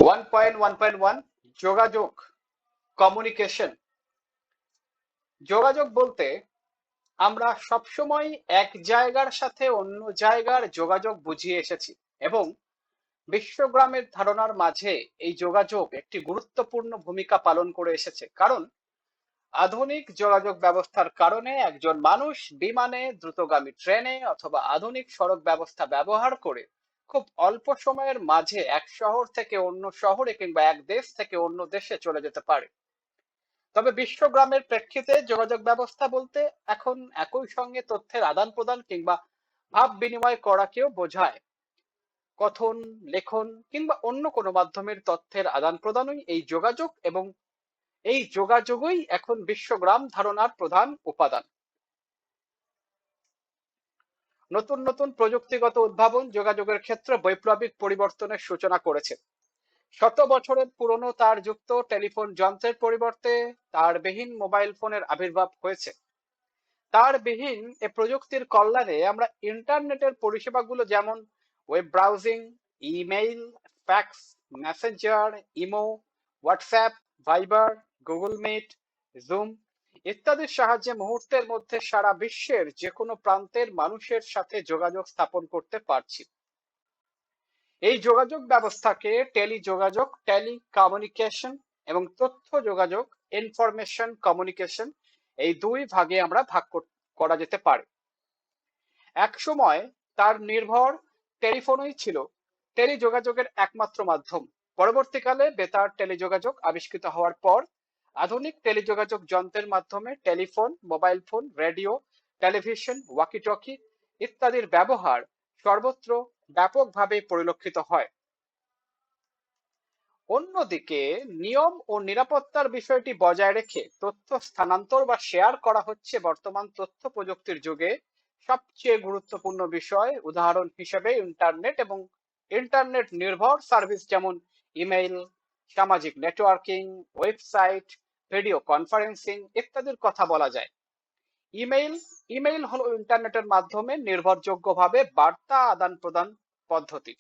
1.1.1 যোগাযোগ, কমিউনিকেশন। যোগাযোগ বলতে আমরা সবসময় এক জায়গার সাথে অন্য জায়গার যোগাযোগ বুঝিয়ে এসেছি, এবং বিশ্বগ্রামের ধারণার মাঝে এই যোগাযোগ একটি গুরুত্বপূর্ণ ভূমিকা পালন করে এসেছে। কারণ আধুনিক যোগাযোগ ব্যবস্থার কারণে একজন মানুষ বিমানে, দ্রুতগামী ট্রেনে অথবা আধুনিক সড়ক ব্যবস্থা ব্যবহার করে খুব অল্প সময়ের মাঝে এক শহর থেকে অন্য শহরে কিংবা এক দেশ থেকে অন্য দেশে চলে যেতে পারে। তবে বিশ্বগ্রামের প্রেক্ষিতে যোগাযোগ ব্যবস্থা বলতে এখন একই সঙ্গে তথ্যের আদান প্রদান কিংবা ভাব বিনিময় করাকেও বোঝায়। কথন, লেখন কিংবা অন্য কোনো মাধ্যমের তথ্যের আদান প্রদানই এই যোগাযোগ, এবং এই যোগাযোগই এখন বিশ্বগ্রাম ধারণার প্রধান উপাদান। নতুন নতুন প্রযুক্তিগত উদ্ভাবন যোগাযোগের ক্ষেত্রে বৈপ্লবিক পরিবর্তনের সূচনা করেছে। শত বছরের পুরনো তারযুক্ত টেলিফোন যন্ত্রের পরিবর্তে তারবিহীন মোবাইল ফোনের আবির্ভাব হয়েছে। তারবিহীন এ প্রযুক্তির কল্যাণে আমরা ইন্টারনেটের পরিষেবাগুলো যেমন web browsing, email, fax, messenger, imo, WhatsApp, Viber, Google Meet, Zoom ইত্যাদির সাহায্যে মুহূর্তের মধ্যে সারা বিশ্বের যে কোনো প্রান্তের মানুষের সাথে যোগাযোগ স্থাপন করতে পারছি। এই যোগাযোগ ব্যবস্থাকে টেলিযোগাযোগ, টেলিকমিউনিকেশন এবং তথ্য যোগাযোগ, ইনফরমেশন কমিউনিকেশন, এই দুই ভাগে আমরা করা যেতে পারে। এক সময় তার নির্ভর টেলিফোনই ছিল টেলিযোগাযোগের একমাত্র মাধ্যম। পরবর্তীকালে বেতার টেলিযোগাযোগ আবিষ্কৃত হওয়ার পর আধুনিক টেলিযোগাযোগ যন্ত্রের মাধ্যমে telephone, mobile phone, radio, television, walkie talkie ইত্যাদির ব্যবহার সর্বত্র ব্যাপকভাবে পরিলক্ষিত হয়। অন্যদিকে নিয়ম ও নিরাপত্তার বিষয়টি বজায় রেখে তথ্য স্থানান্তর বা শেয়ার করা হচ্ছে বর্তমান তথ্য প্রযুক্তির যুগে সবচেয়ে গুরুত্বপূর্ণ বিষয়। উদাহরণ হিসেবে ইন্টারনেট এবং ইন্টারনেট নির্ভর সার্ভিস যেমন ইমেইল, সামাজিক নেটওয়ার্কিং, ওয়েবসাইট, ভিডিও কনফারেন্সিং ইত্যাদির কথা বলা যায়। ইমেইল ইমেইল হলো ইন্টারনেটের মাধ্যমে নির্ভরযোগ্যভাবে বার্তা আদান প্রদান পদ্ধতি।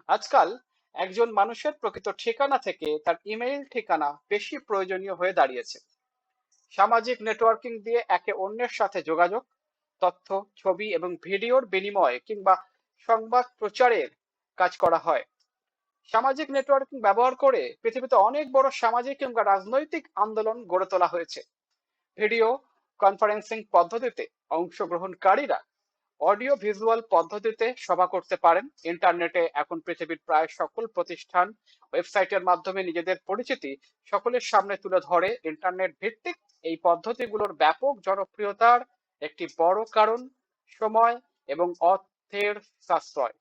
আজকাল একজন মানুষের প্রকৃত ঠিকানা থেকে তার ইমেইল ঠিকানা বেশি প্রয়োজনীয় হয়ে দাঁড়িয়েছে। সামাজিক নেটওয়ার্কিং দিয়ে একে অন্যের সাথে যোগাযোগ, তথ্য, ছবি এবং ভিডিওর বিনিময় কিংবা সংবাদ প্রচারের কাজ করা হয়। সামাজিক নেটওয়ার্কিং ব্যবহার করে পৃথিবীতে অনেক বড় সামাজিক কিংবা রাজনৈতিক আন্দোলন গড়ে তোলা হয়েছে। ভিডিও কনফারেন্সিং পদ্ধতিতে অংশগ্রহণকারীরা অডিও ভিজুয়াল পদ্ধতিতে সভা করতে পারেন। ইন্টারনেটে এখন পৃথিবীর প্রায় সকল প্রতিষ্ঠান ওয়েবসাইটের মাধ্যমে নিজেদের পরিচিতি সকলের সামনে তুলে ধরে। ইন্টারনেট ভিত্তিক এই পদ্ধতিগুলোর ব্যাপক জনপ্রিয়তার একটি বড় কারণ সময় এবং অর্থের সাশ্রয়।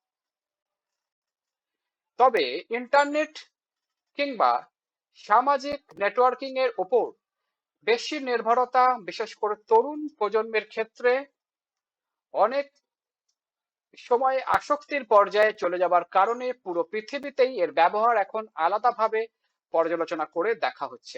তবে ইন্টারনেট কিংবা সামাজিক নেটওয়ার্কিং এর উপর বেশি নির্ভরতা বিশেষ করে তরুণ প্রজন্মের ক্ষেত্রে অনেক সময় আসক্তির পর্যায়ে চলে যাবার কারণে পুরো পৃথিবীতেই এর ব্যবহার এখন আলাদাভাবে পর্যালোচনা করে দেখা হচ্ছে।